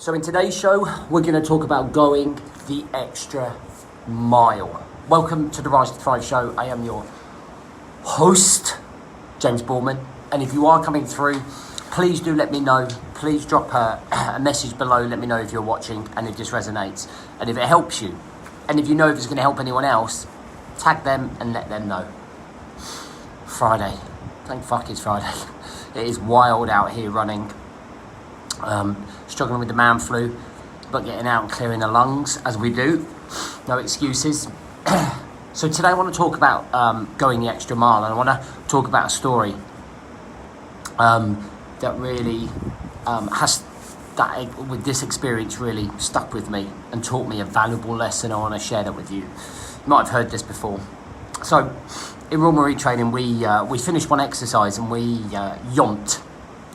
So in today's show, we're going to talk about going the extra mile. Welcome to the Rise to Thrive show. I am your host, James Bourman. And if you are coming through, please do let me know. Please drop a message below. Let me know if you're watching and if this resonates and if it helps you. And if you know if it's going to help anyone else, tag them and let them know. Friday. Thank fuck it's Friday. It is wild out here running. Struggling with the man flu, but getting out and clearing the lungs as we do. No excuses. So today I want to talk about going the extra mile, and I want to talk about a story that really with this experience really stuck with me and taught me a valuable lesson. I want to share that with you. You might have heard this before. So in Royal Marine training, we finished one exercise and we yomped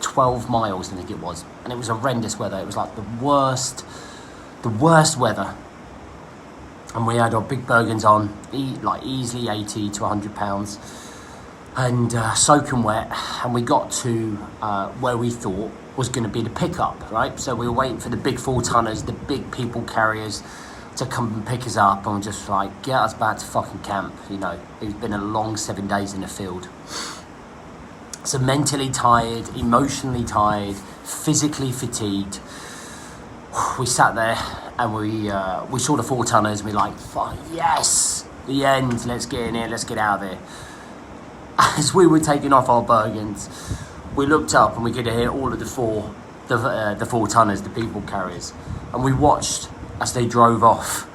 12 miles, I think it was, and it was horrendous weather. It was like the worst weather, and we had our big Bergens on, like easily 80 to 100 pounds, and soaking wet, and we got to where we thought was going to be the pickup, right? So we were waiting for the big 4-tonners, the big people carriers, to come and pick us up, and just like, get us back to fucking camp. You know, it's been a long 7 days in the field. So mentally tired, emotionally tired, physically fatigued. We sat there and we saw the 4-tonners and we're like, fuck, yes, the end, let's get in here, let's get out of there. As we were taking off our Bergens, we looked up and we could hear all of the 4-tonners, the people carriers. And we watched as they drove off.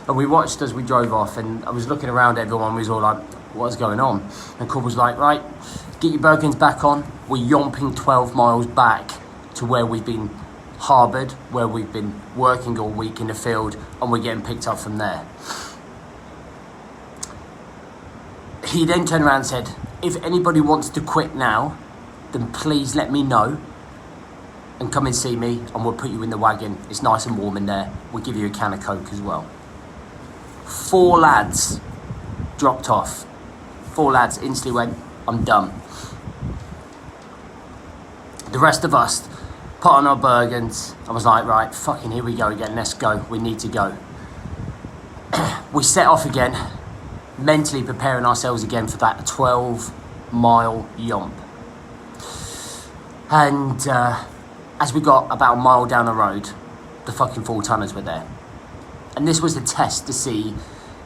And we watched as we drove off, and I was looking around at everyone, we was all like, what's going on? And Cobb was like, right, get your Bergens back on. We're yomping 12 miles back to where we've been harboured, where we've been working all week in the field, and we're getting picked up from there. He then turned around and said, if anybody wants to quit now, then please let me know and come and see me, and we'll put you in the wagon. It's nice and warm in there. We'll give you a can of Coke as well. 4 lads dropped off. 4 lads instantly went, I'm done. The rest of us put on our Bergens. I was like, right, fucking here we go again, let's go, we need to go. We set off again, mentally preparing ourselves again for that 12-mile yomp. And as we got about a mile down the road, the fucking 4-tonners were there. And this was a test to see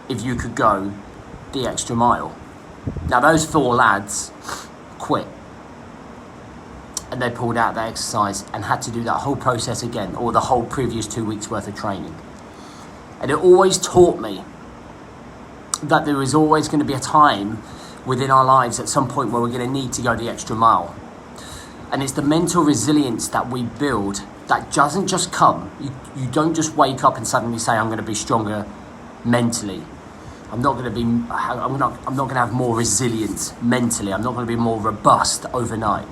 if you could go the extra mile. Now those 4 lads quit, and they pulled out their exercise and had to do that whole process again, or the whole previous 2 weeks worth of training. And it always taught me that there is always going to be a time within our lives at some point where we're going to need to go the extra mile. And it's the mental resilience that we build that doesn't just come. You don't just wake up and suddenly say, I'm going to be stronger mentally. I'm not going to have more resilience mentally. I'm not going to be more robust overnight.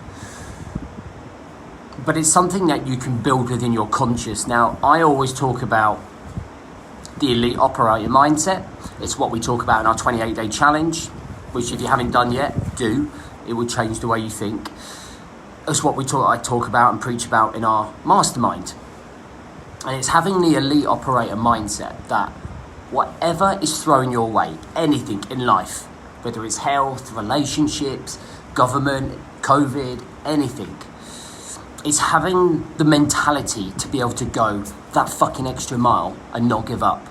But it's something that you can build within your conscious. Now, I always talk about the elite operator mindset. It's what we talk about in our 28-day challenge, which if you haven't done yet, do. It will change the way you think. It's what I talk about and preach about in our mastermind. And it's having the elite operator mindset that whatever is thrown your way, anything in life, whether it's health, relationships, government, COVID, anything, it's having the mentality to be able to go that fucking extra mile and not give up.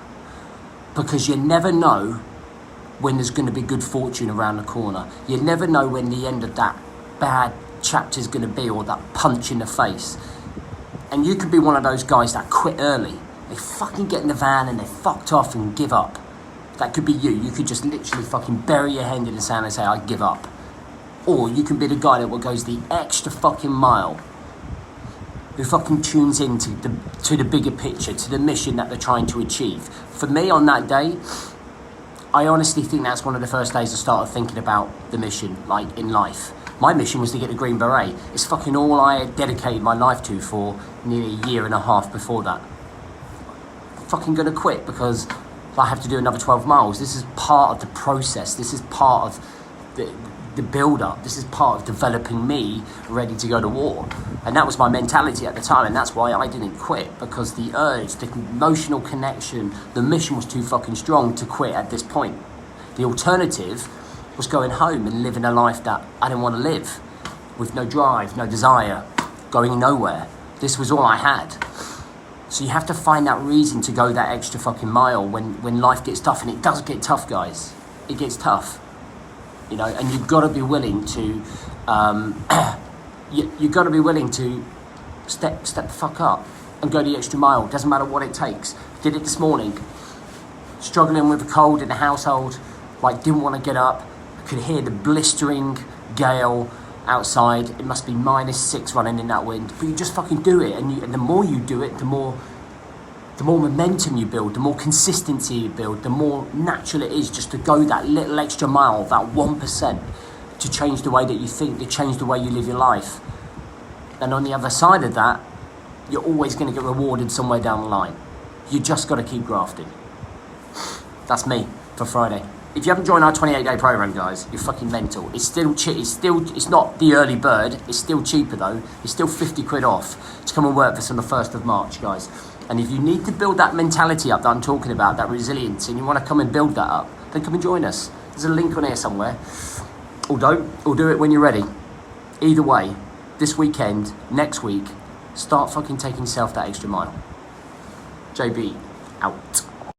Because you never know when there's going to be good fortune around the corner. You never know when the end of that bad chapter is going to be, or that punch in the face. And you could be one of those guys that quit early. They fucking get in the van and they fucked off and give up. That could be you. You could just literally fucking bury your hand in the sand and say, I give up. Or you can be the guy that goes the extra fucking mile, who fucking tunes in to the bigger picture, to the mission that they're trying to achieve. For me, on that day, I honestly think that's one of the first days I started thinking about the mission, like in life. My mission was to get the Green Beret. It's fucking all I had dedicated my life to for nearly a year and a half before that. I'm fucking gonna quit because I have to do another 12 miles. This is part of the process. This is part of the build-up. This is part of developing me ready to go to war. And that was my mentality at the time, and that's why I didn't quit, because the urge, the emotional connection, the mission was too fucking strong to quit at this point. The alternative was going home and living a life that I didn't want to live, with no drive, no desire, going nowhere. This was all I had. So you have to find that reason to go that extra fucking mile when life gets tough, and it does get tough, guys. It gets tough, you know, and you've got to be willing to, you've got to be willing to step the fuck up and go the extra mile. Doesn't matter what it takes. Did it this morning, struggling with a cold in the household, like didn't want to get up. I could hear the blistering gale outside. It must be -6 running in that wind, but you just fucking do it, and the more you do it, the more momentum you build, the more consistency you build, the more natural it is just to go that little extra mile, that 1%, to change the way that you think, to change the way you live your life. And on the other side of that, you're always going to get rewarded somewhere down the line. You just got to keep grafting. That's me for Friday. If you haven't joined our 28-day program, guys, you're fucking mental. It's still it's not the early bird. It's still cheaper though. It's still 50 quid off to come and work for us on the 1st of March, guys. And if you need to build that mentality up that I'm talking about, that resilience, and you want to come and build that up, then come and join us. There's a link on here somewhere. Or don't, or do it when you're ready. Either way, this weekend, next week, start fucking taking yourself that extra mile. JB, out.